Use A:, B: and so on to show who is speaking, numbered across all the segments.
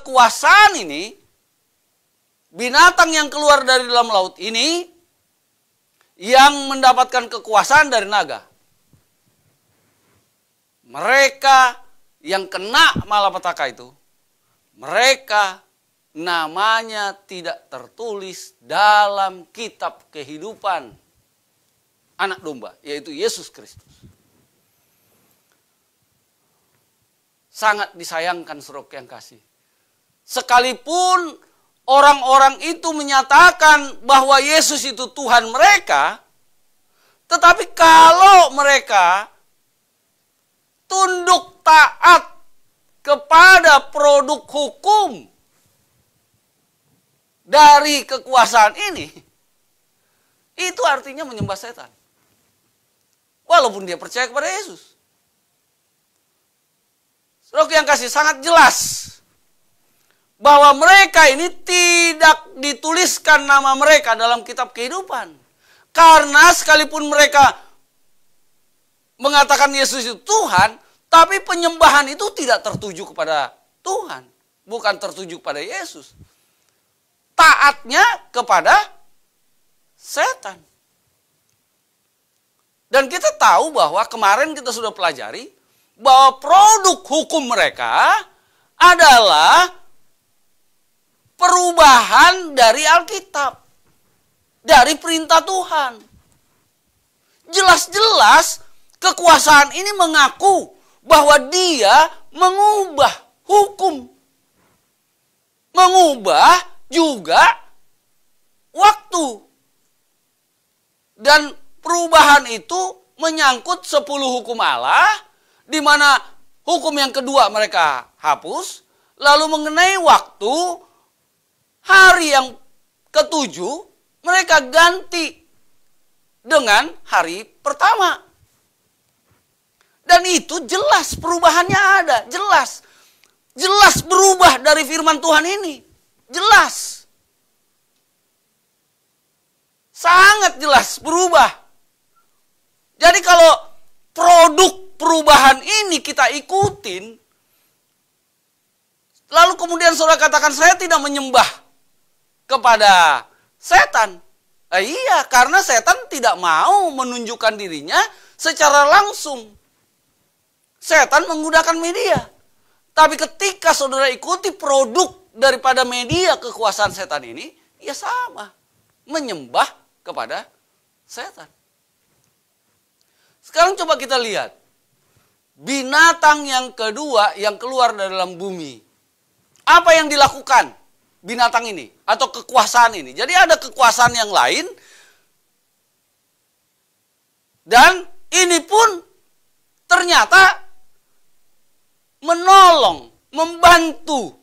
A: kekuasaan ini, binatang yang keluar dari dalam laut ini, yang mendapatkan kekuasaan dari naga. Mereka yang kena malapetaka itu, mereka namanya tidak tertulis dalam kitab kehidupan anak domba, yaitu Yesus Kristus. Sangat disayangkan saudara yang kasih. Sekalipun orang-orang itu menyatakan bahwa Yesus itu Tuhan mereka, tetapi kalau mereka tunduk taat kepada produk hukum dari kekuasaan ini, itu artinya menyembah setan. Walaupun dia percaya kepada Yesus. Saudara yang kasih, sangat jelas bahwa mereka ini tidak dituliskan nama mereka dalam kitab kehidupan. Karena sekalipun mereka mengatakan Yesus itu Tuhan, tapi penyembahan itu tidak tertuju kepada Tuhan. Bukan tertuju kepada Yesus. Taatnya kepada setan. Dan kita tahu bahwa kemarin kita sudah pelajari bahwa produk hukum mereka adalah perubahan dari Alkitab, dari perintah Tuhan. Jelas-jelas kekuasaan ini mengaku bahwa dia mengubah hukum, mengubah juga waktu. Dan perubahan itu menyangkut 10 hukum Allah, di mana hukum yang kedua mereka hapus, lalu mengenai waktu, hari yang ketujuh mereka ganti dengan hari pertama. Dan itu jelas perubahannya ada, jelas. Jelas berubah dari firman Tuhan ini. Jelas. Sangat jelas berubah. Jadi kalau produk perubahan ini kita ikutin, lalu kemudian saudara katakan saya tidak menyembah kepada setan. Iya, karena setan tidak mau menunjukkan dirinya secara langsung. Setan menggunakan media. Tapi ketika saudara ikuti produk daripada media kekuasaan setan ini, ya sama. Menyembah kepada setan. Sekarang coba kita lihat. Binatang yang kedua yang keluar dari dalam bumi. Apa yang dilakukan binatang ini? Atau kekuasaan ini? Jadi ada kekuasaan yang lain. Dan ini pun ternyata menolong, membantu.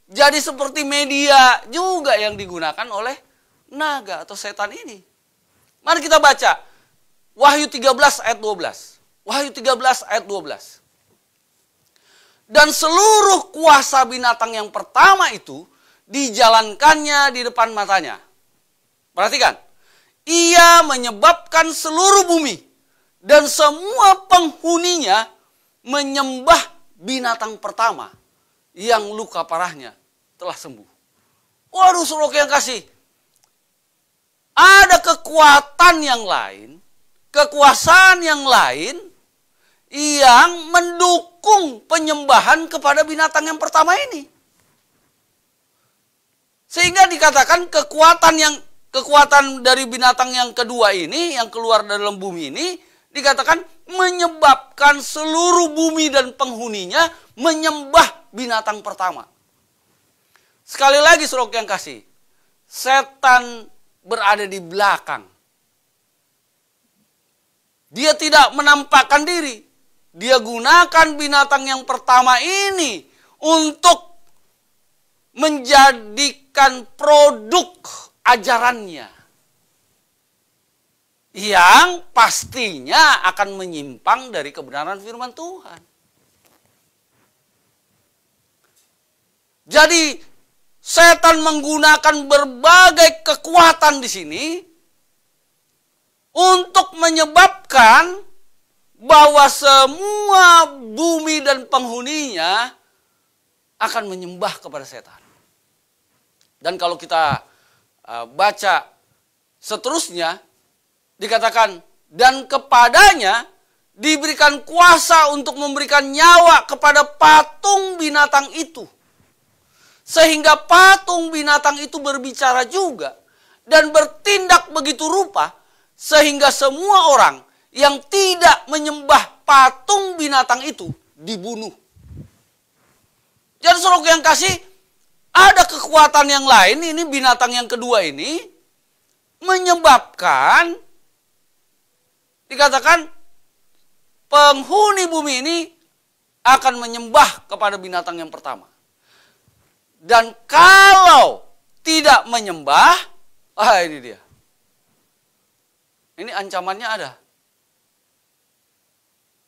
A: Jadi seperti media juga yang digunakan oleh naga atau setan ini. Mari kita baca. Wahyu 13 ayat 12. Wahyu 13 ayat 12. Dan seluruh kuasa binatang yang pertama itu dijalankannya di depan matanya. Perhatikan. Ia menyebabkan seluruh bumi dan semua penghuninya menyembah binatang pertama yang luka parahnya telah sembuh. Waduh, saudara yang kasih. Ada kekuatan yang lain, kekuasaan yang lain yang mendukung penyembahan kepada binatang yang pertama ini. Sehingga dikatakan kekuatan dari binatang yang kedua ini, yang keluar dari dalam bumi ini, dikatakan menyebabkan seluruh bumi dan penghuninya menyembah binatang pertama. Sekali lagi saudara yang kasih, setan berada di belakang. Dia tidak menampakkan diri. Dia gunakan binatang yang pertama ini untuk menjadikan produk ajarannya. Yang pastinya akan menyimpang dari kebenaran firman Tuhan. Jadi setan menggunakan berbagai kekuatan di sini untuk menyebabkan bahwa semua bumi dan penghuninya akan menyembah kepada setan. Dan kalau kita baca seterusnya, dikatakan, dan kepadanya diberikan kuasa untuk memberikan nyawa kepada patung binatang itu. Sehingga patung binatang itu berbicara juga dan bertindak begitu rupa, sehingga semua orang yang tidak menyembah patung binatang itu dibunuh. Jadi saudara yang kasih, ada kekuatan yang lain, ini binatang yang kedua ini, menyebabkan, dikatakan, penghuni bumi ini akan menyembah kepada binatang yang pertama. Dan kalau tidak menyembah, ini dia. Ini ancamannya ada.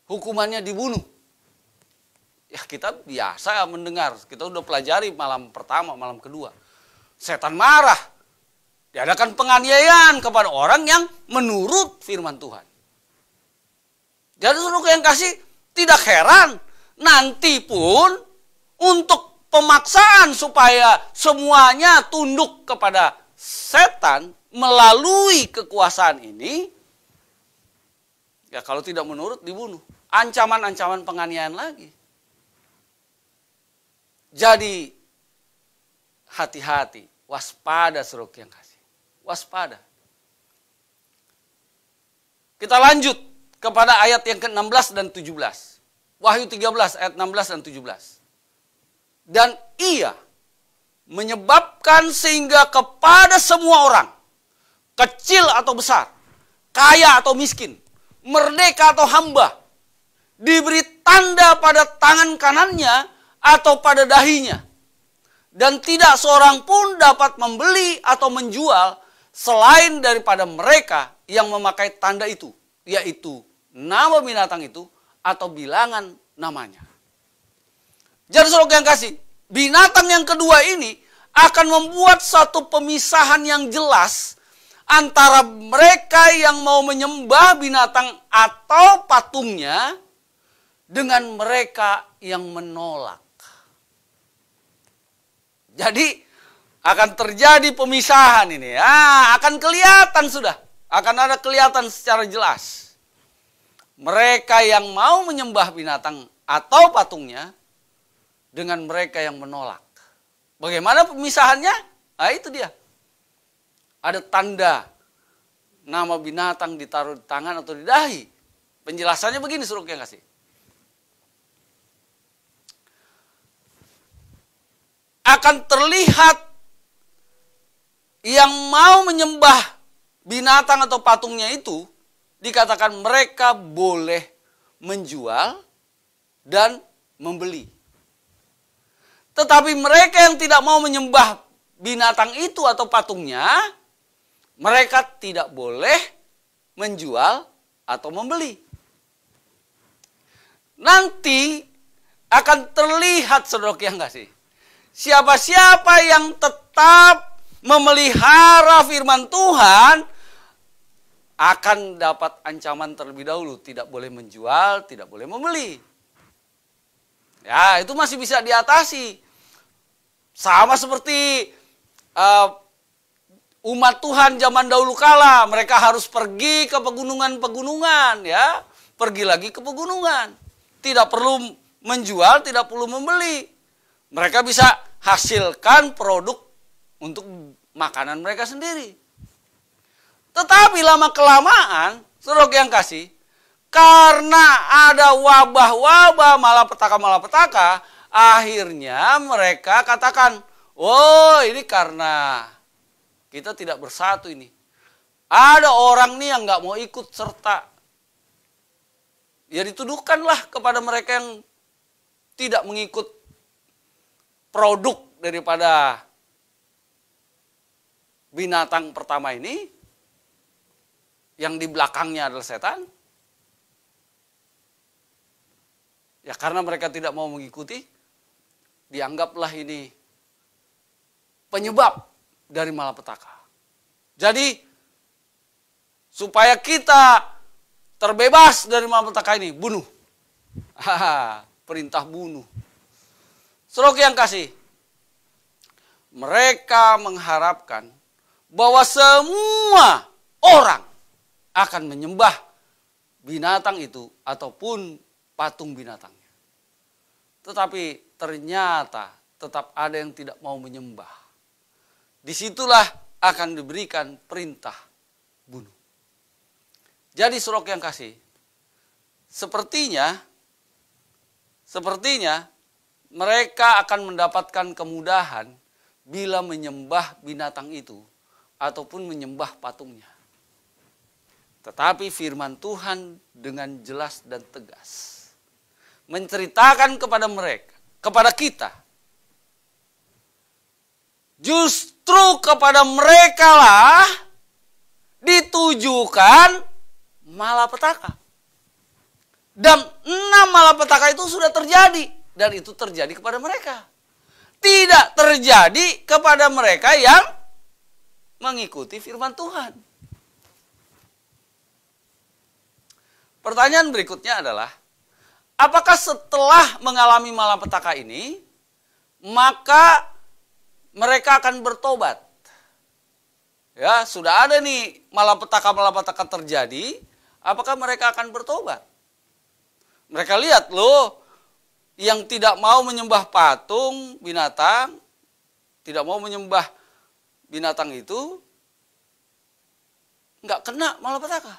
A: Hukumannya dibunuh. Ya kita biasa mendengar, kita udah pelajari malam pertama, malam kedua. Setan marah. Diadakan penganiayaan kepada orang yang menurut firman Tuhan. Jadi saudara yang kasih, tidak heran nanti pun untuk pemaksaan supaya semuanya tunduk kepada setan melalui kekuasaan ini, ya kalau tidak menurut dibunuh. Ancaman-ancaman penganiayaan lagi. Jadi hati-hati, waspada saudara yang kasih. Waspada. Kita lanjut kepada ayat yang ke-16 dan 17. Wahyu 13 ayat 16 dan 17. Dan ia menyebabkan sehingga kepada semua orang, kecil atau besar, kaya atau miskin, merdeka atau hamba, diberi tanda pada tangan kanannya atau pada dahinya. Dan tidak seorang pun dapat membeli atau menjual selain daripada mereka yang memakai tanda itu, yaitu nama binatang itu atau bilangan namanya. Jadi saudara yang kasih, binatang yang kedua ini akan membuat satu pemisahan yang jelas antara mereka yang mau menyembah binatang atau patungnya dengan mereka yang menolak. Jadi akan terjadi pemisahan ini. Akan kelihatan sudah. Akan ada kelihatan secara jelas. Mereka yang mau menyembah binatang atau patungnya dengan mereka yang menolak. Bagaimana pemisahannya? Itu dia. Ada tanda nama binatang ditaruh di tangan atau di dahi. Penjelasannya begini suruh yang kasih. Akan terlihat yang mau menyembah binatang atau patungnya itu, dikatakan mereka boleh menjual dan membeli. Tetapi mereka yang tidak mau menyembah binatang itu atau patungnya, mereka tidak boleh menjual atau membeli. Nanti akan terlihat saudara yang kasih. Siapa-siapa yang tetap memelihara firman Tuhan akan dapat ancaman terlebih dahulu. Tidak boleh menjual, tidak boleh membeli. Ya, itu masih bisa diatasi. Sama seperti umat Tuhan zaman dahulu kala. Mereka harus pergi ke pegunungan-pegunungan. Ya, pergi lagi ke pegunungan. Tidak perlu menjual, tidak perlu membeli. Mereka bisa hasilkan produk untuk makanan mereka sendiri. Tetapi lama-kelamaan, saudara yang kasih, karena ada wabah-wabah malapetaka-malapetaka, akhirnya mereka katakan, oh ini karena kita tidak bersatu ini. Ada orang nih yang nggak mau ikut serta. Ya dituduhkanlah kepada mereka yang tidak mengikut produk daripada binatang pertama ini, yang di belakangnya adalah setan. Ya karena mereka tidak mau mengikuti, dianggaplah ini penyebab dari malapetaka. Jadi supaya kita terbebas dari malapetaka ini, bunuh. Perintah bunuh. Saudara yang kasih, mereka mengharapkan bahwa semua orang akan menyembah binatang itu ataupun patung binatangnya. Tetapi ternyata tetap ada yang tidak mau menyembah. Disitulah akan diberikan perintah bunuh. Jadi saudara yang kasih, sepertinya mereka akan mendapatkan kemudahan bila menyembah binatang itu ataupun menyembah patungnya. Tetapi firman Tuhan dengan jelas dan tegas menceritakan kepada mereka, kepada kita, justru kepada mereka lah ditujukan malapetaka. Dan 6 malapetaka itu sudah terjadi. Dan itu terjadi kepada mereka. Tidak terjadi kepada mereka yang mengikuti firman Tuhan. Pertanyaan berikutnya adalah, apakah setelah mengalami malapetaka ini, maka mereka akan bertobat? Ya, sudah ada nih malapetaka terjadi, apakah mereka akan bertobat? Mereka lihat loh, yang tidak mau menyembah patung binatang, tidak mau menyembah binatang itu, nggak kena malapetaka.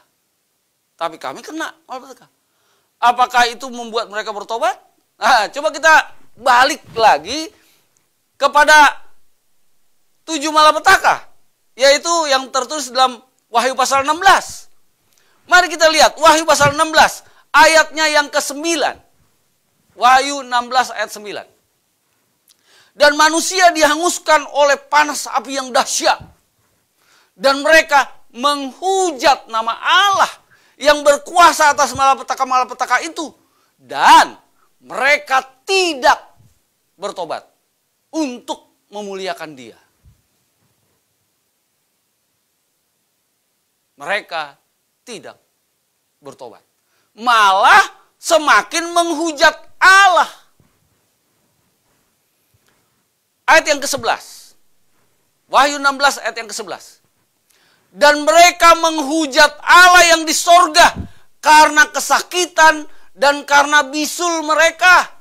A: Tapi kami kena malapetaka. Apakah itu membuat mereka bertobat? Nah, coba kita balik lagi kepada 7 malapetaka, yaitu yang tertulis dalam Wahyu pasal 16. Mari kita lihat Wahyu pasal 16, ayatnya yang ke-9. Wahyu 16 ayat 9. Dan manusia dihanguskan oleh panas api yang dahsyat. Dan mereka menghujat nama Allah yang berkuasa atas malapetaka-malapetaka itu. Dan mereka tidak bertobat untuk memuliakan Dia. Mereka tidak bertobat. Malah semakin menghujat Allah. Ayat yang ke-11. Wahyu 16 ayat yang ke-11. Dan mereka menghujat Allah yang di sorga karena kesakitan dan karena bisul mereka.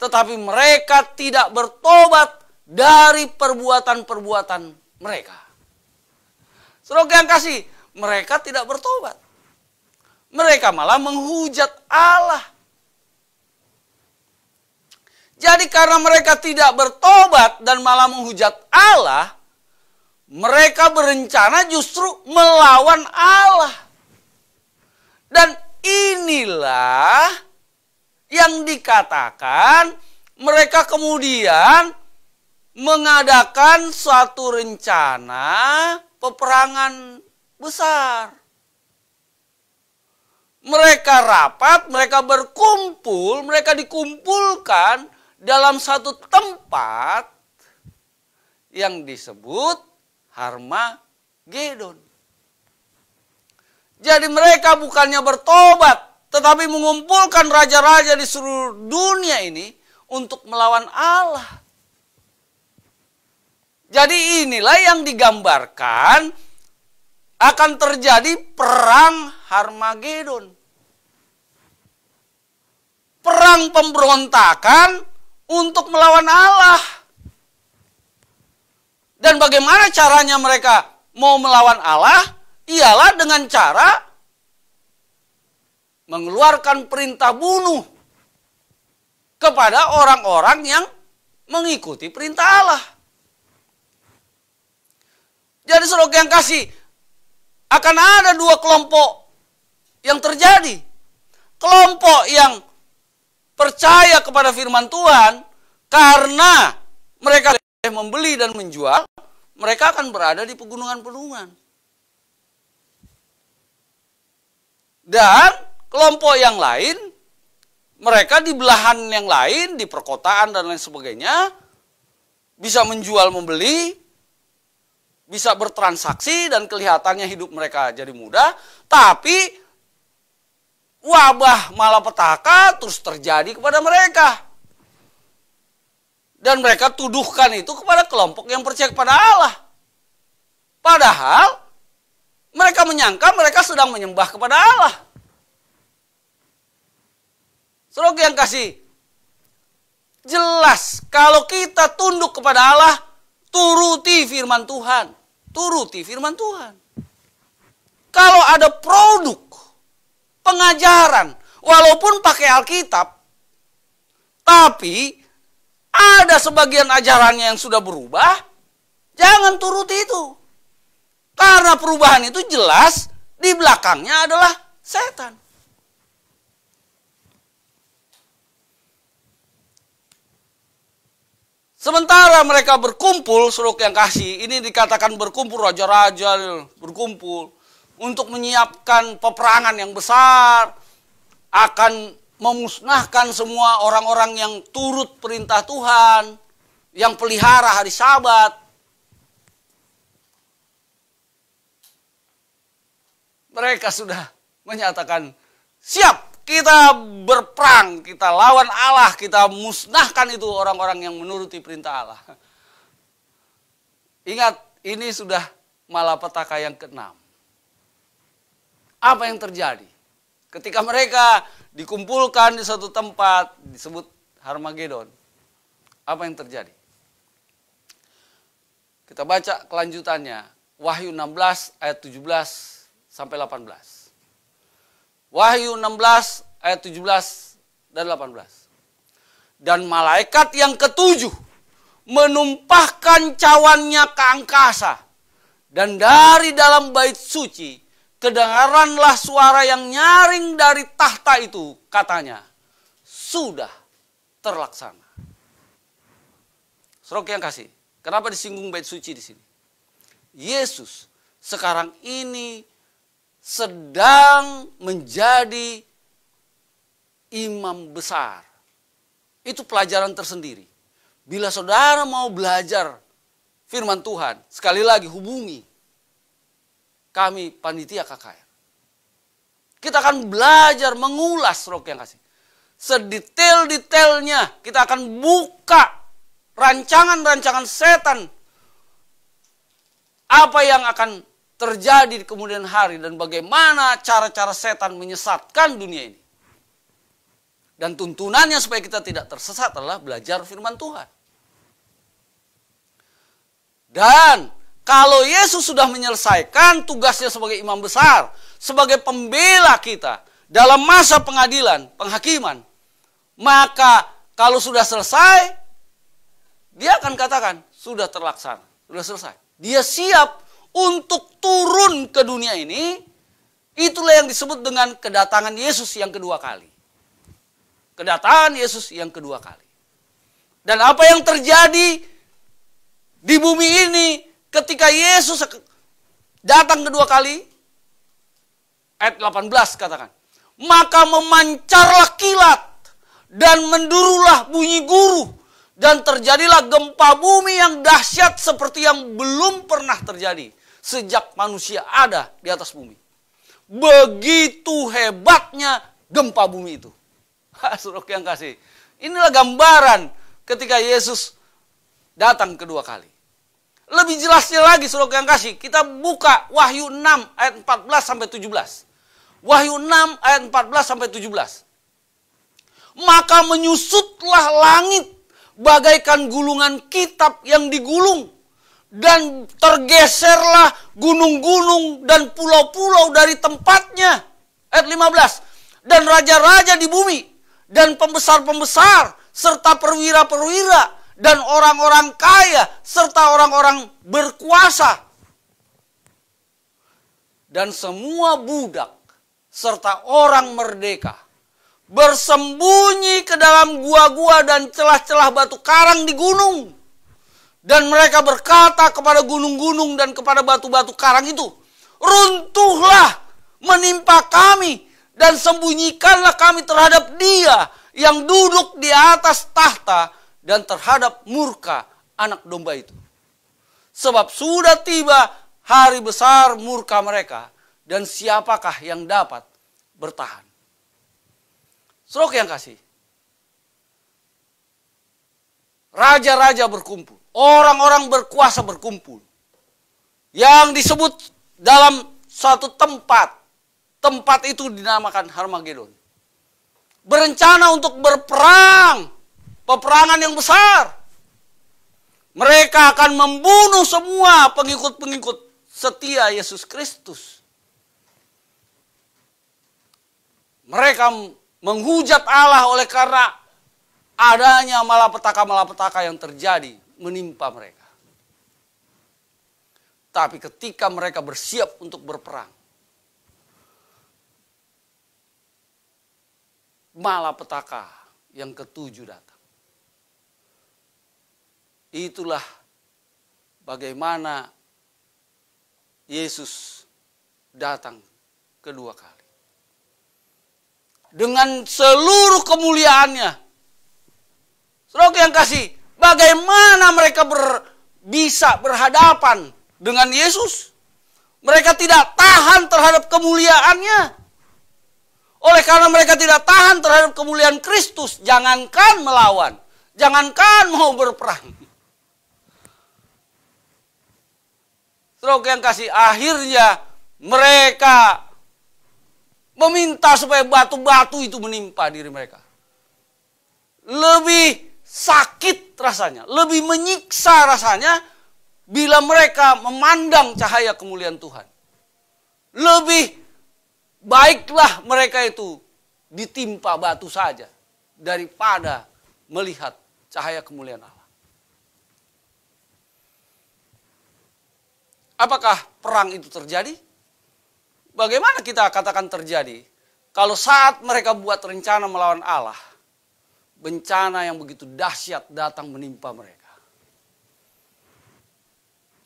A: Tetapi mereka tidak bertobat dari perbuatan-perbuatan mereka. Saudara yang kasih, mereka tidak bertobat. Mereka malah menghujat Allah. Jadi karena mereka tidak bertobat dan malah menghujat Allah, mereka berencana justru melawan Allah. Dan inilah yang dikatakan mereka kemudian mengadakan suatu rencana peperangan besar. Mereka rapat, mereka berkumpul, mereka dikumpulkan dalam satu tempat yang disebut Harmagedon. Jadi mereka bukannya bertobat, tetapi mengumpulkan raja-raja di seluruh dunia ini untuk melawan Allah. Jadi inilah yang digambarkan akan terjadi perang Harmagedon. Perang pemberontakan untuk melawan Allah. Dan bagaimana caranya mereka mau melawan Allah? Ialah dengan cara mengeluarkan perintah bunuh kepada orang-orang yang mengikuti perintah Allah. Jadi saudara yang kasih, akan ada 2 kelompok yang terjadi. Kelompok yang percaya kepada firman Tuhan karena mereka membeli dan menjual, mereka akan berada di pegunungan-pegunungan. Dan kelompok yang lain, mereka di belahan yang lain, di perkotaan dan lain sebagainya, bisa menjual membeli, bisa bertransaksi dan kelihatannya hidup mereka jadi mudah, tapi wabah malapetaka terus terjadi kepada mereka. Dan mereka tuduhkan itu kepada kelompok yang percaya kepada Allah. Padahal mereka menyangka mereka sedang menyembah kepada Allah. Saudara yang kasih, jelas kalau kita tunduk kepada Allah, turuti firman Tuhan. Turuti firman Tuhan. Kalau ada produk pengajaran, walaupun pakai Alkitab, tapi ada sebagian ajarannya yang sudah berubah, jangan turuti itu. Karena perubahan itu jelas di belakangnya adalah setan. Sementara mereka berkumpul, saudara yang kasih, ini dikatakan berkumpul, raja-raja berkumpul untuk menyiapkan peperangan yang besar, akan memusnahkan semua orang-orang yang turut perintah Tuhan, yang pelihara hari Sabat. Mereka sudah menyatakan, siap, kita berperang, kita lawan Allah, kita musnahkan itu orang-orang yang menuruti perintah Allah. Ingat, ini sudah malapetaka yang ke-6. Apa yang terjadi? Ketika mereka dikumpulkan di satu tempat, disebut Harmagedon. Apa yang terjadi? Kita baca kelanjutannya. Wahyu 16 ayat 17 sampai 18. Wahyu 16 ayat 17 dan 18. Dan malaikat yang ketujuh menumpahkan cawannya ke angkasa. Dan dari dalam bait suci kedengaranlah suara yang nyaring dari tahta itu. Katanya, sudah terlaksana. Saudara yang kasih, kenapa disinggung bait suci di sini? Yesus sekarang ini sedang menjadi imam besar. Itu pelajaran tersendiri. Bila saudara mau belajar firman Tuhan, sekali lagi hubungi kami panitia KKR. Kita akan belajar mengulas, saudara yang kasih. Sedetail-detailnya kita akan buka rancangan-rancangan setan. Apa yang akan terjadi di kemudian hari dan bagaimana cara-cara setan menyesatkan dunia ini. Dan tuntunannya supaya kita tidak tersesat adalah belajar firman Tuhan. Dan kalau Yesus sudah menyelesaikan tugasnya sebagai imam besar, sebagai pembela kita dalam masa pengadilan, penghakiman, maka kalau sudah selesai, dia akan katakan, sudah terlaksana, sudah selesai. Dia siap untuk turun ke dunia ini. Itulah yang disebut dengan kedatangan Yesus yang kedua kali. Kedatangan Yesus yang kedua kali. Dan apa yang terjadi di bumi ini ketika Yesus datang kedua kali? Ayat 18 katakan. Maka memancarlah kilat dan menderulah bunyi guru. Dan terjadilah gempa bumi yang dahsyat seperti yang belum pernah terjadi sejak manusia ada di atas bumi. Begitu hebatnya gempa bumi itu. Saudara yang kasih, inilah gambaran ketika Yesus datang kedua kali. Lebih jelasnya lagi, saudara yang kasih, kita buka Wahyu 6 ayat 14 sampai 17. Wahyu 6 ayat 14 sampai 17. Maka menyusutlah langit bagaikan gulungan kitab yang digulung, dan tergeserlah gunung-gunung dan pulau-pulau dari tempatnya. Ayat 15. Dan raja-raja di bumi, dan pembesar-pembesar, serta perwira-perwira, dan orang-orang kaya, serta orang-orang berkuasa, dan semua budak, serta orang merdeka, bersembunyi ke dalam gua-gua dan celah-celah batu karang di gunung. Dan mereka berkata kepada gunung-gunung dan kepada batu-batu karang itu, runtuhlah menimpa kami dan sembunyikanlah kami terhadap Dia yang duduk di atas tahta dan terhadap murka anak domba itu. Sebab sudah tiba hari besar murka mereka, dan siapakah yang dapat bertahan? Saudara yang kasih, raja-raja berkumpul, orang-orang berkuasa berkumpul. Yang disebut dalam suatu tempat, tempat itu dinamakan Harmagedon. Berencana untuk berperang, peperangan yang besar. Mereka akan membunuh semua pengikut-pengikut setia Yesus Kristus. Mereka menghujat Allah oleh karena adanya malapetaka-malapetaka yang terjadi menimpa mereka. Tapi ketika mereka bersiap untuk berperang, malapetaka yang ketujuh datang. Itulah bagaimana Yesus datang kedua kali. Dengan seluruh kemuliaannya. Saudara yang kasih, bagaimana mereka bisa berhadapan dengan Yesus? Mereka tidak tahan terhadap kemuliaannya. Oleh karena mereka tidak tahan terhadap kemuliaan Kristus, jangankan melawan, jangankan mau berperang. Saudara yang kasih, akhirnya mereka meminta supaya batu-batu itu menimpa diri mereka. Lebih sakit rasanya, lebih menyiksa rasanya bila mereka memandang cahaya kemuliaan Tuhan. Lebih baiklah mereka itu ditimpa batu saja daripada melihat cahaya kemuliaan Allah. Apakah perang itu terjadi? Bagaimana kita katakan terjadi? Kalau saat mereka buat rencana melawan Allah, bencana yang begitu dahsyat datang menimpa mereka.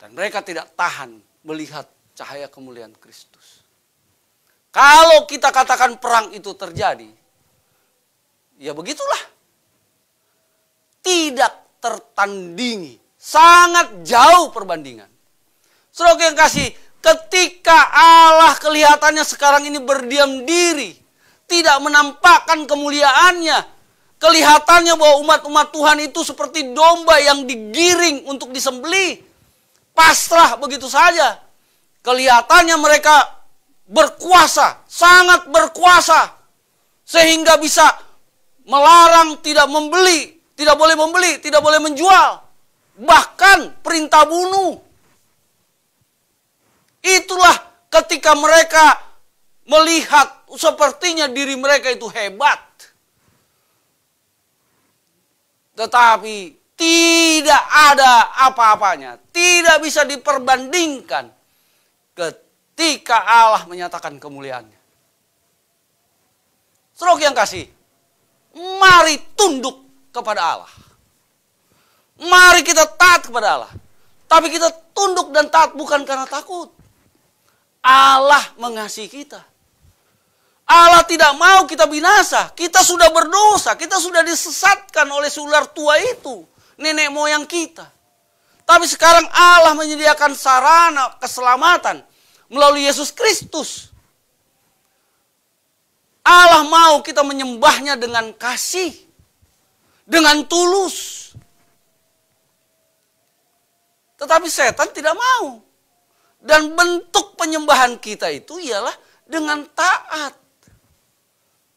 A: Dan mereka tidak tahan melihat cahaya kemuliaan Kristus. Kalau kita katakan perang itu terjadi, ya begitulah. Tidak tertandingi. Sangat jauh perbandingan. Saudara yang kasih, ketika Allah kelihatannya sekarang ini berdiam diri, tidak menampakkan kemuliaannya, kelihatannya bahwa umat-umat Tuhan itu seperti domba yang digiring untuk disembelih, pasrah begitu saja. Kelihatannya mereka berkuasa, sangat berkuasa, sehingga bisa melarang tidak membeli, tidak boleh menjual, bahkan perintah bunuh. Itulah ketika mereka melihat sepertinya diri mereka itu hebat. Tetapi tidak ada apa-apanya. Tidak bisa diperbandingkan ketika Allah menyatakan kemuliaannya. Saudara yang kasih, mari tunduk kepada Allah. Mari kita taat kepada Allah. Tapi kita tunduk dan taat bukan karena takut. Allah mengasihi kita. Allah tidak mau kita binasa. Kita sudah berdosa. Kita sudah disesatkan oleh si ular tua itu. Nenek moyang kita. Tapi sekarang Allah menyediakan sarana keselamatan melalui Yesus Kristus. Allah mau kita menyembahnya dengan kasih. Dengan tulus. Tetapi setan tidak mau. Dan bentuk penyembahan kita itu ialah dengan taat.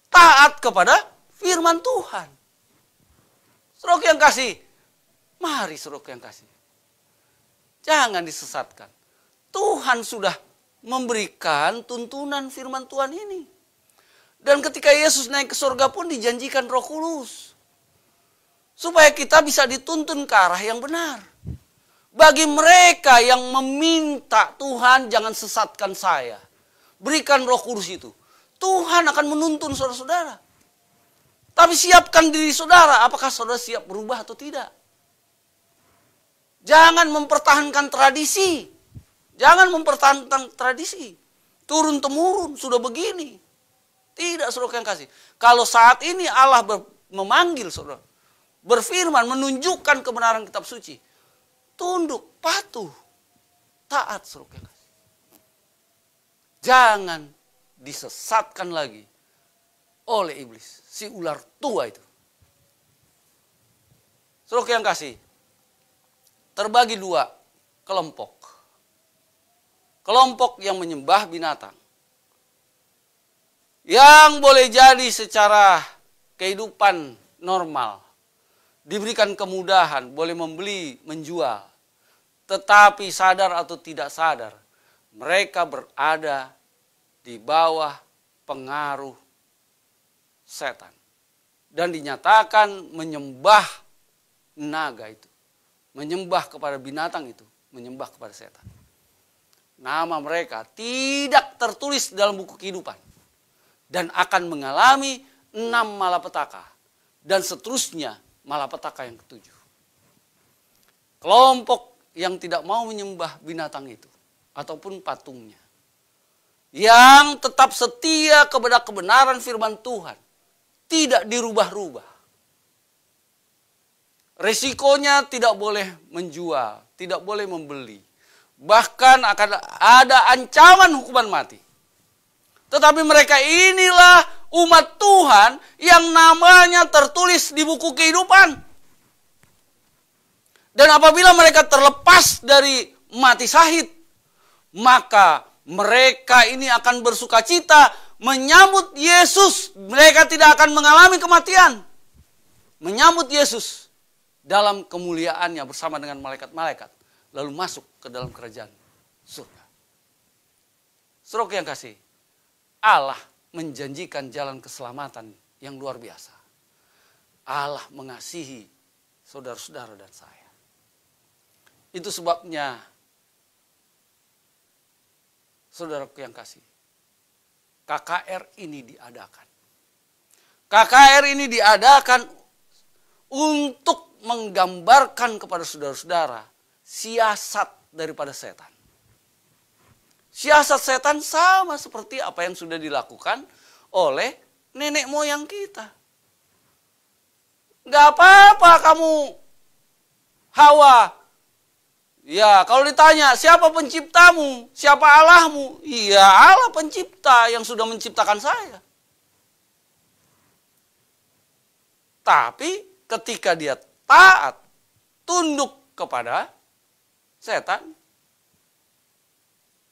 A: Taat kepada firman Tuhan. Saudara yang kasih, mari saudara yang kasih. Jangan disesatkan. Tuhan sudah memberikan tuntunan firman Tuhan ini. Dan ketika Yesus naik ke surga pun dijanjikan Roh Kudus. Supaya kita bisa dituntun ke arah yang benar. Bagi mereka yang meminta, Tuhan jangan sesatkan saya. Berikan Roh Kudus itu. Tuhan akan menuntun saudara-saudara. Tapi siapkan diri saudara, apakah saudara siap berubah atau tidak. Jangan mempertahankan tradisi. Jangan mempertahankan tradisi. Turun-temurun, sudah begini. Tidak, saudara yang kasih. Kalau saat ini Allah memanggil saudara, berfirman, menunjukkan kebenaran kitab suci. Tunduk, patuh, taat, saudara yang kasih. Jangan disesatkan lagi oleh iblis, si ular tua itu. Saudara yang kasih, terbagi dua kelompok. Kelompok yang menyembah binatang. Yang boleh jadi secara kehidupan normal. Diberikan kemudahan, boleh membeli, menjual. Tetapi sadar atau tidak sadar, mereka berada di bawah pengaruh setan. Dan dinyatakan menyembah naga itu. Menyembah kepada binatang itu. Menyembah kepada setan. Nama mereka tidak tertulis dalam buku kehidupan. Dan akan mengalami 6 malapetaka. Dan seterusnya malapetaka yang ketujuh. Kelompok yang tidak mau menyembah binatang itu. Ataupun patungnya. Yang tetap setia kepada kebenaran firman Tuhan. Tidak dirubah-rubah. Risikonya tidak boleh menjual. Tidak boleh membeli. Bahkan akan ada ancaman hukuman mati. Tetapi mereka inilah umat Tuhan yang namanya tertulis di buku kehidupan. Dan apabila mereka terlepas dari mati syahid, maka mereka ini akan bersuka cita menyambut Yesus. Mereka tidak akan mengalami kematian. Menyambut Yesus dalam kemuliaannya bersama dengan malaikat-malaikat. Lalu masuk ke dalam kerajaan surga. Saudara yang kasih, Allah menjanjikan jalan keselamatan yang luar biasa. Allah mengasihi saudara-saudara dan saya. Itu sebabnya, saudara yang kasih, KKR ini diadakan. KKR ini diadakan untuk menggambarkan kepada saudara-saudara siasat daripada setan. Siasat setan sama seperti apa yang sudah dilakukan oleh nenek moyang kita. Gak apa-apa kamu Hawa. Ya, kalau ditanya siapa penciptamu, siapa Allahmu? Iya, Allah pencipta yang sudah menciptakan saya. Tapi ketika dia taat, tunduk kepada setan,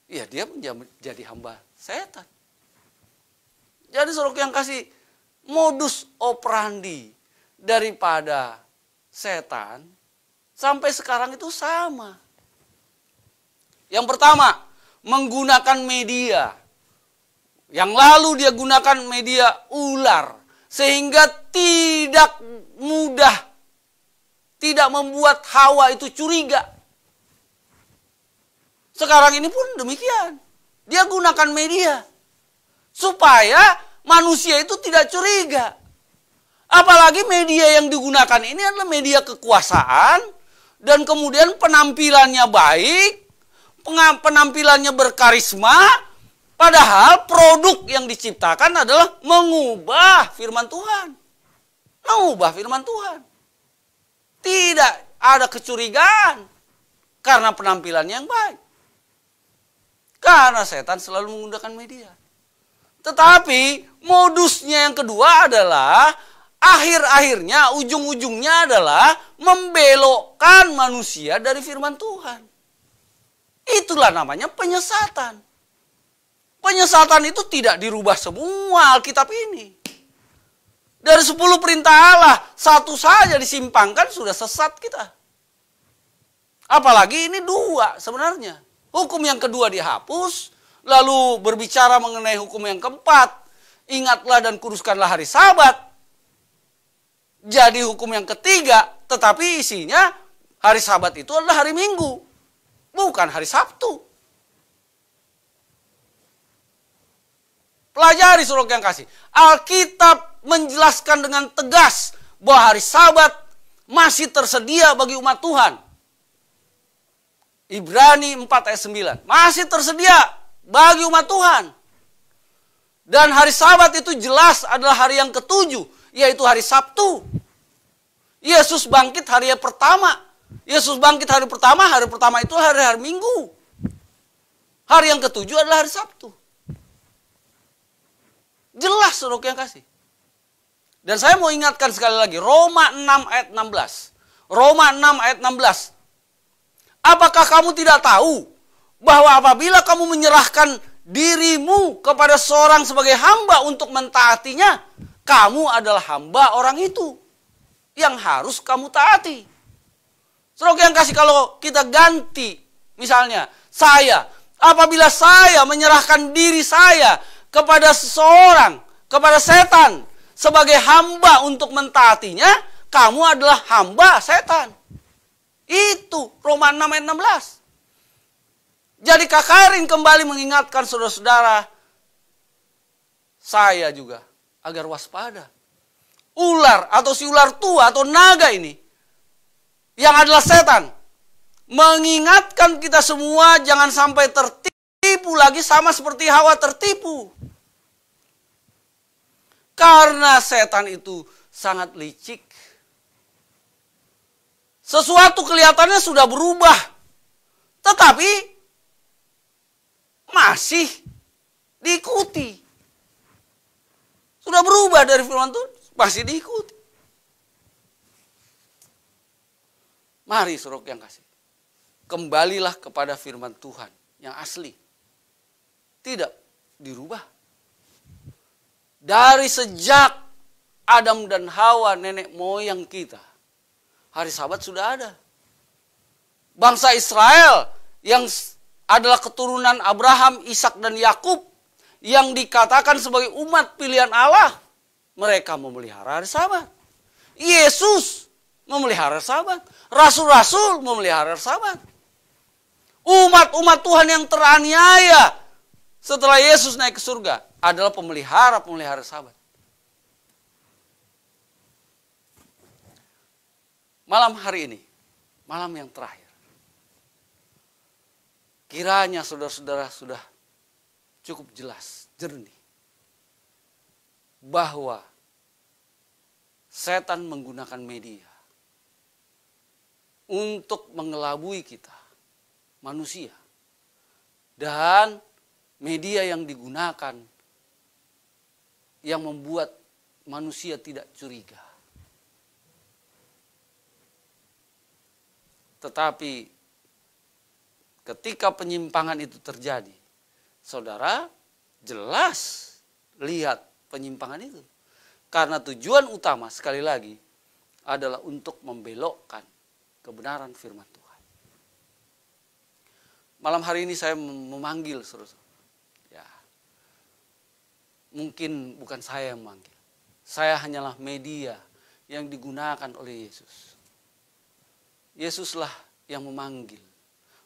A: ya dia menjadi hamba setan. Jadi saudara yang kasih, modus operandi daripada setan sampai sekarang itu sama. Yang pertama, menggunakan media. Yang lalu dia gunakan media ular. Sehingga tidak mudah, tidak membuat Hawa itu curiga. Sekarang ini pun demikian. Dia gunakan media. Supaya manusia itu tidak curiga. Apalagi media yang digunakan ini adalah media kekuasaan. Dan kemudian penampilannya baik. Penampilannya berkarisma. Padahal produk yang diciptakan adalah mengubah firman Tuhan. Mengubah firman Tuhan. Tidak ada kecurigaan. Karena penampilannya yang baik. Karena setan selalu menggunakan media. Tetapi modusnya yang kedua adalah akhir-akhirnya, ujung-ujungnya adalah membelokkan manusia dari firman Tuhan. Itulah namanya penyesatan. Penyesatan itu tidak dirubah semua Alkitab ini. Dari 10 perintah Allah, satu saja disimpangkan sudah sesat kita. Apalagi ini 2 sebenarnya. Hukum yang kedua dihapus, lalu berbicara mengenai hukum yang keempat. Ingatlah dan kuduskanlah hari Sabat. Jadi hukum yang ketiga, tetapi isinya hari Sabat itu adalah hari Minggu. Bukan hari Sabtu. Pelajari saudara yang kasih. Alkitab menjelaskan dengan tegas bahwa hari Sabat masih tersedia bagi umat Tuhan. Ibrani 4 ayat 9. Masih tersedia bagi umat Tuhan. Dan hari Sabat itu jelas adalah hari yang ke-7. Yaitu hari Sabtu. Yesus bangkit hari yang pertama. Yesus bangkit hari pertama itu hari Minggu. Hari yang ke-7 adalah hari Sabtu. Jelas saudara yang kasih. Dan saya mau ingatkan sekali lagi. Roma 6 ayat 16. Roma 6 ayat 16. Apakah kamu tidak tahu bahwa apabila kamu menyerahkan dirimu kepada seorang sebagai hamba untuk mentaatinya, kamu adalah hamba orang itu yang harus kamu taati. Saudara yang kasih, kalau kita ganti, misalnya apabila saya menyerahkan diri saya kepada seseorang, kepada setan sebagai hamba untuk mentaatinya, kamu adalah hamba setan. Itu Roma 6 ayat 16. Jadi Kak Karin kembali mengingatkan saudara-saudara, saya juga agar waspada. Ular atau si ular tua atau naga ini, yang adalah setan, mengingatkan kita semua jangan sampai tertipu lagi sama seperti Hawa tertipu. Karena setan itu sangat licik. Sesuatu kelihatannya sudah berubah, tetapi masih diikuti. Sudah berubah dari firman Tuhan, masih diikuti. Mari saudara yang kasih, kembalilah kepada firman Tuhan yang asli. Tidak dirubah. Dari sejak Adam dan Hawa, nenek moyang kita, hari Sabat sudah ada. Bangsa Israel yang adalah keturunan Abraham, Ishak dan Yakub, yang dikatakan sebagai umat pilihan Allah, mereka memelihara hari Sabat. Yesus memelihara hari Sabat. Rasul-rasul memelihara hari Sabat. Umat-umat Tuhan yang teraniaya setelah Yesus naik ke surga adalah pemelihara Sabat. Malam hari ini, malam yang terakhir, kiranya saudara-saudara sudah cukup jelas, jernih, bahwa setan menggunakan media untuk mengelabui kita, manusia. Dan media yang digunakan yang membuat manusia tidak curiga. Tetapi ketika penyimpangan itu terjadi, saudara jelas lihat penyimpangan itu. Karena tujuan utama sekali lagi adalah untuk membelokkan kebenaran firman Tuhan. Malam hari ini saya memanggil saudara. Ya, mungkin bukan saya yang memanggil. Saya hanyalah media yang digunakan oleh Yesus. Yesuslah yang memanggil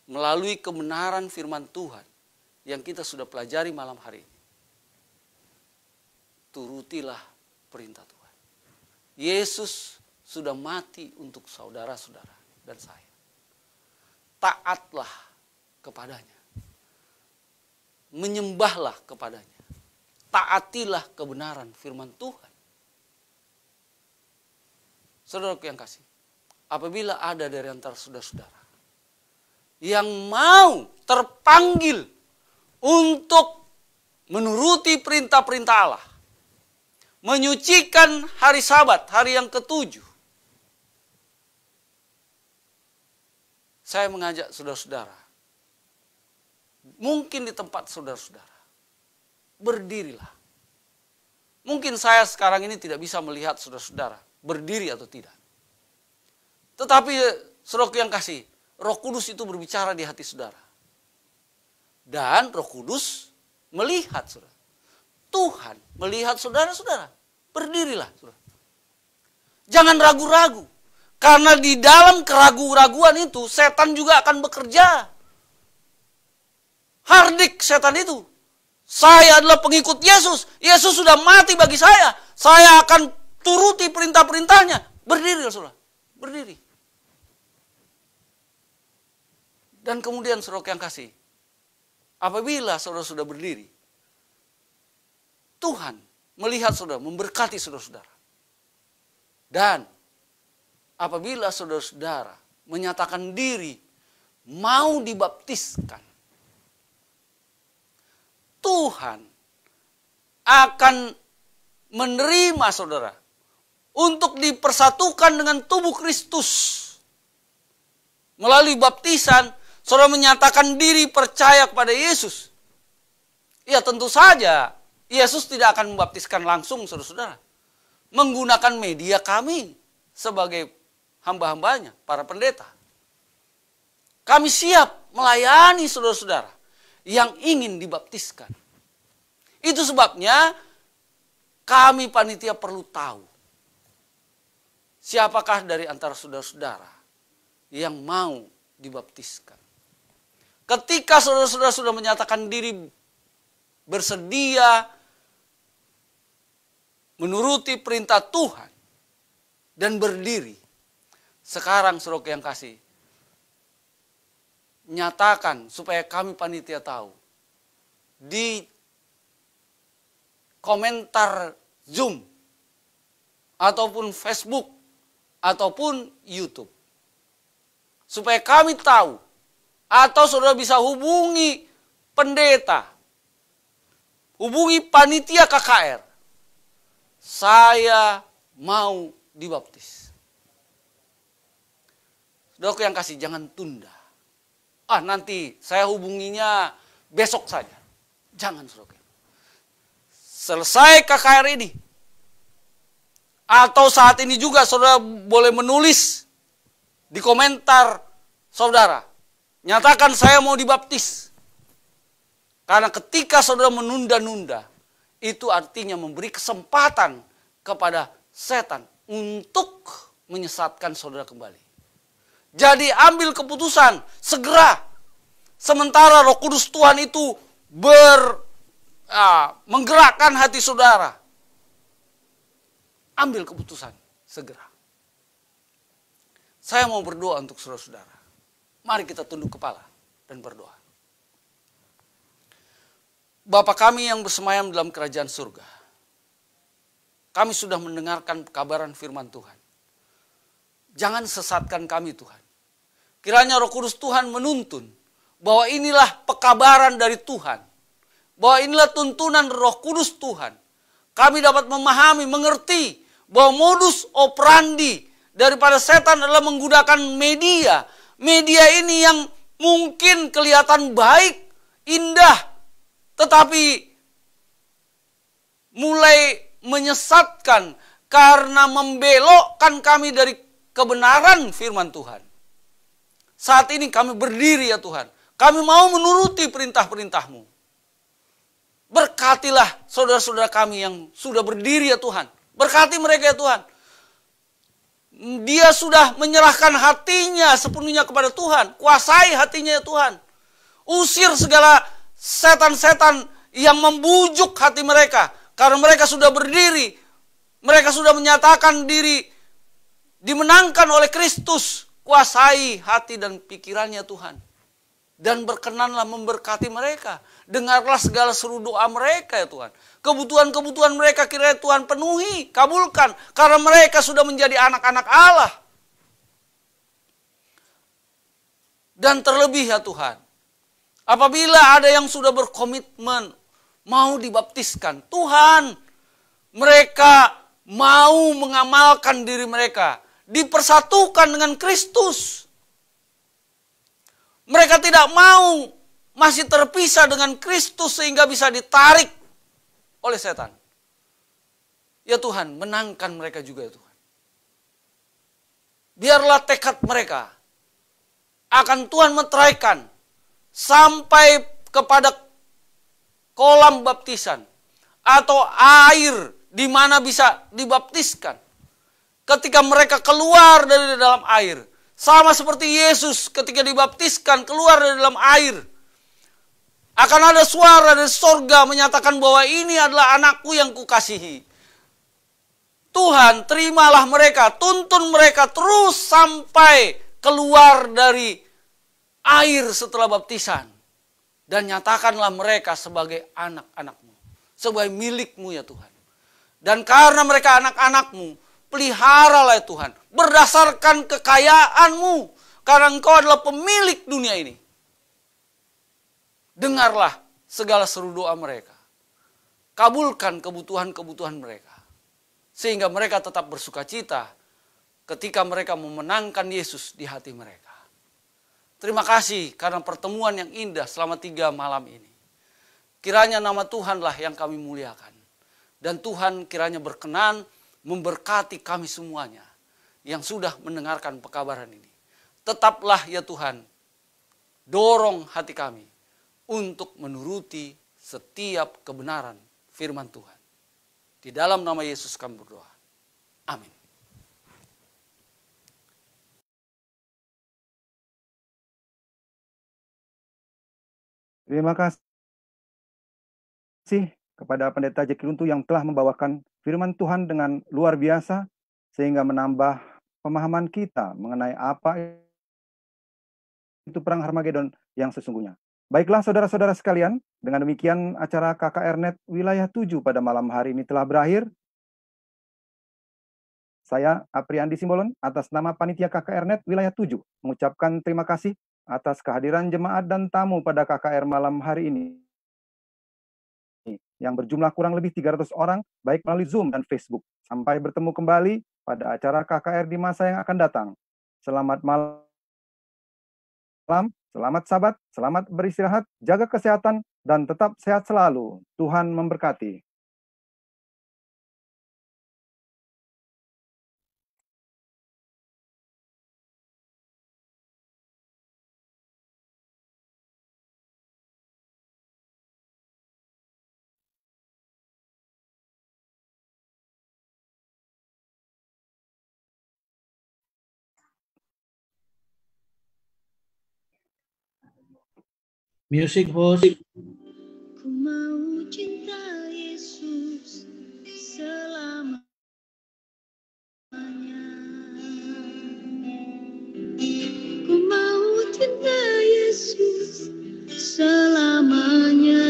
A: melalui kebenaran firman Tuhan yang kita sudah pelajari malam hari ini. Turutilah perintah Tuhan. Yesus sudah mati untuk saudara-saudara dan saya. Taatlah kepadanya. Menyembahlah kepadanya. Taatilah kebenaran firman Tuhan. Saudaraku yang kasih, apabila ada dari antara saudara-saudara yang mau terpanggil untuk menuruti perintah-perintah Allah, menyucikan hari Sabat, hari yang ke-7, saya mengajak saudara-saudara, mungkin di tempat saudara-saudara, berdirilah. Mungkin saya sekarang ini tidak bisa melihat saudara-saudara berdiri atau tidak. Tetapi saudara yang kasih, Roh Kudus itu berbicara di hati saudara. Dan Roh Kudus melihat saudara. Tuhan melihat saudara-saudara. Berdirilah saudara. Jangan ragu-ragu. Karena di dalam keraguan-raguan itu setan juga akan bekerja. Hardik setan itu. Saya adalah pengikut Yesus. Yesus sudah mati bagi saya. Saya akan turuti perintah-perintahnya. Berdiri saudara. Berdiri. Dan kemudian saudara yang kasih, apabila saudara sudah berdiri, Tuhan melihat saudara, memberkati saudara-saudara. Dan apabila saudara-saudara menyatakan diri mau dibaptiskan, Tuhan akan menerima saudara untuk dipersatukan dengan tubuh Kristus melalui baptisan, saudara menyatakan diri percaya kepada Yesus. Ya tentu saja, Yesus tidak akan membaptiskan langsung saudara-saudara. Menggunakan media kami sebagai hamba-hambanya, para pendeta. Kami siap melayani saudara-saudara yang ingin dibaptiskan. Itu sebabnya kami panitia perlu tahu siapakah dari antara saudara-saudara yang mau dibaptiskan. Ketika saudara-saudara sudah menyatakan diri bersedia menuruti perintah Tuhan dan berdiri, sekarang saudara yang kasih, nyatakan supaya kami panitia tahu di komentar Zoom ataupun Facebook ataupun YouTube, supaya kami tahu, atau saudara bisa hubungi pendeta, hubungi panitia KKR, saya mau dibaptis. Saudaraku yang kasih, jangan tunda. Nanti saya hubunginya besok saja. Jangan, saudara. Selesai KKR ini, atau saat ini juga saudara boleh menulis di komentar saudara, nyatakan saya mau dibaptis. Karena ketika saudara menunda-nunda, itu artinya memberi kesempatan kepada setan untuk menyesatkan saudara kembali. Jadi ambil keputusan segera, sementara Roh Kudus Tuhan itu menggerakkan hati saudara. Ambil keputusan segera. Saya mau berdoa untuk saudara-saudara. Mari kita tunduk kepala dan berdoa. Bapa kami yang bersemayam dalam kerajaan surga, kami sudah mendengarkan kabaran firman Tuhan. Jangan sesatkan kami Tuhan. Kiranya Roh Kudus Tuhan menuntun bahwa inilah pekabaran dari Tuhan. Bahwa inilah tuntunan Roh Kudus Tuhan. Kami dapat memahami, mengerti bahwa modus operandi daripada setan adalah menggunakan media. Media ini yang mungkin kelihatan baik, indah, tetapi mulai menyesatkan karena membelokkan kami dari kebenaran firman Tuhan. Saat ini kami berdiri ya Tuhan. Kami mau menuruti perintah-perintah-Mu. Berkatilah saudara-saudara kami yang sudah berdiri ya Tuhan. Berkati mereka ya Tuhan. Dia sudah menyerahkan hatinya sepenuhnya kepada Tuhan. Kuasai hatinya ya Tuhan. Usir segala setan-setan yang membujuk hati mereka. Karena mereka sudah berdiri. Mereka sudah menyatakan diri dimenangkan oleh Kristus. Kuasai hati dan pikirannya Tuhan. Dan berkenanlah memberkati mereka. Dengarlah segala seru doa mereka ya Tuhan. Kebutuhan-kebutuhan mereka kiranya Tuhan penuhi, kabulkan. Karena mereka sudah menjadi anak-anak Allah. Dan terlebih ya Tuhan, apabila ada yang sudah berkomitmen mau dibaptiskan, Tuhan, mereka mau mengamalkan diri mereka, dipersatukan dengan Kristus. Mereka tidak mau masih terpisah dengan Kristus sehingga bisa ditarik oleh setan. Ya Tuhan, menangkan mereka juga ya Tuhan. Biarlah tekad mereka akan Tuhan meteraikan sampai kepada kolam baptisan atau air di mana bisa dibaptiskan. Ketika mereka keluar dari dalam air, sama seperti Yesus ketika dibaptiskan keluar dari dalam air, akan ada suara dari sorga menyatakan bahwa ini adalah anakku yang kukasihi. Tuhan, terimalah mereka, tuntun mereka terus sampai keluar dari air setelah baptisan. Dan nyatakanlah mereka sebagai anak-anak-Mu, sebagai milik-Mu ya Tuhan. Dan karena mereka anak-anak-Mu, peliharalah ya Tuhan, berdasarkan kekayaan-Mu, karena Engkau adalah pemilik dunia ini. Dengarlah segala seru doa mereka. Kabulkan kebutuhan-kebutuhan mereka. Sehingga mereka tetap bersuka cita ketika mereka memenangkan Yesus di hati mereka. Terima kasih karena pertemuan yang indah selama 3 malam ini. Kiranya nama Tuhanlah yang kami muliakan. Dan Tuhan kiranya berkenan memberkati kami semuanya yang sudah mendengarkan pekabaran ini. Tetaplah ya Tuhan, dorong hati kami untuk menuruti setiap kebenaran firman Tuhan. Di dalam nama Yesus kami berdoa. Amin.
B: Terima kasih kepada Pendeta Jeki Runtuh yang telah membawakan firman Tuhan dengan luar biasa, sehingga menambah pemahaman kita mengenai apa itu perang Harmagedon yang sesungguhnya. Baiklah saudara-saudara sekalian, dengan demikian acara KKR Net Wilayah 7 pada malam hari ini telah berakhir. Saya, Apriandi Simbolon, atas nama Panitia KKR Net Wilayah 7, mengucapkan terima kasih atas kehadiran jemaat dan tamu pada KKR malam hari ini, yang berjumlah kurang lebih 300 orang, baik melalui Zoom dan Facebook. Sampai bertemu kembali pada acara KKR di masa yang akan datang. Selamat malam, selamat sabat, selamat beristirahat, jaga kesehatan, dan tetap sehat selalu. Tuhan memberkati.
C: Music host.
D: Ku mau cinta Yesus selamanya. Ku mau cinta Yesus selamanya.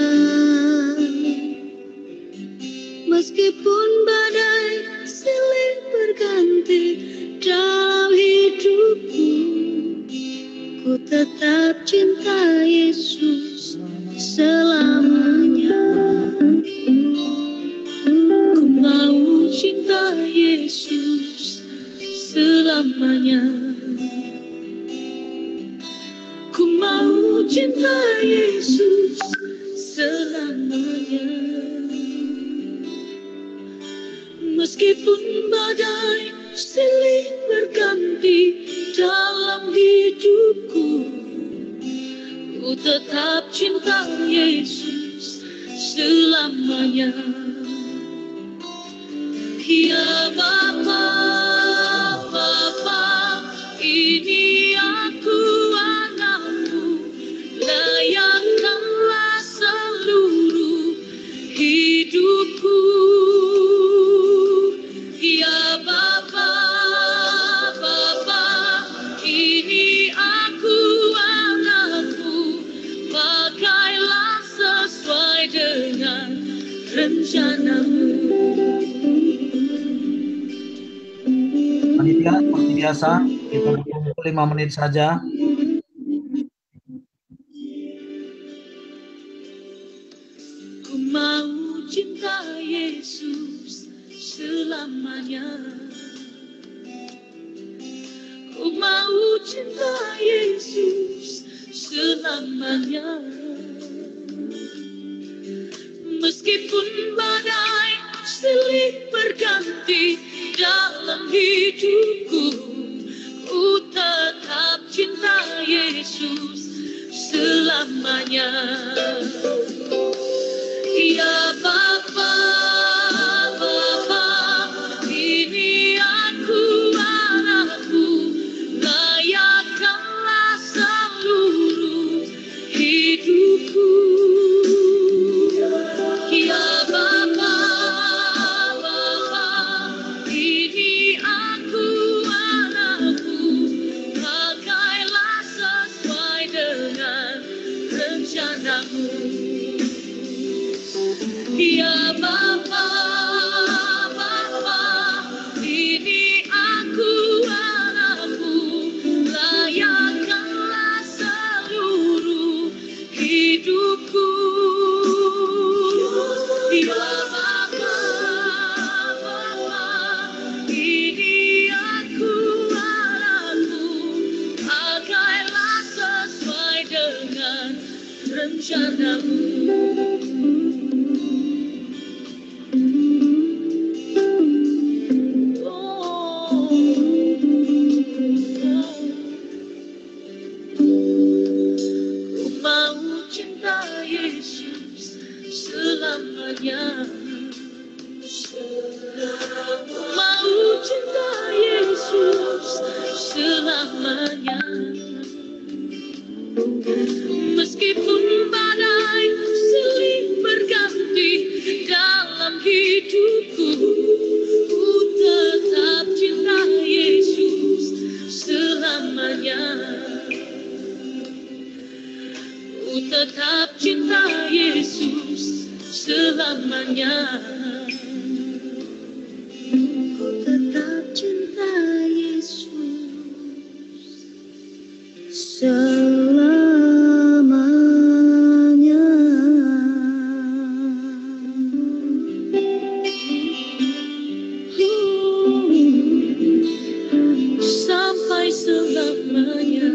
D: Meskipun badai silih berganti dalam hidupku, ku tetap cinta Yesus selamanya. Ku mau cinta Yesus selamanya. Ku mau cinta Yesus selamanya. Meskipun badai silih berganti dalam hidupku, ku tetap cinta Yesus selamanya. Ya Bapa, Bapa, ini aku anakmu, layakkanlah seluruh hidupku. Ya Bapa, Bapa, ini aku anakmu, pakailah sesuai dengan rencanamu.
C: Panitia, seperti biasa, kita menunggu 5 menit saja.
D: Ku mau cinta Yesus selamanya. Ku mau cinta Yesus selamanya. Meskipun badai silih berganti dalam hidupku, ku tetap cinta Yesus selamanya. Ya Bapa, Bapa, ini aku anakmu, layakkanlah seluruh hidupku. Ya Bapa, Bapa, ini aku anakmu, pakailah sesuai dengan rencanamu. Ya Bapa, Bapa, ini aku anakmu, layakkanlah seluruh hidupku. Ya Bapa, Bapa, ini aku anakmu, pakailah sesuai rencanamu. Oh, ku mau cinta Yesus selamanya. Ku mau cinta Yesus selamanya. Meskipun badai silih berganti dalam hidupku, ku tetap cinta Yesus selamanya. Ku tetap cinta Yesus selamanya. Ku tetap cinta Yesus selamanya. Sampai selamanya.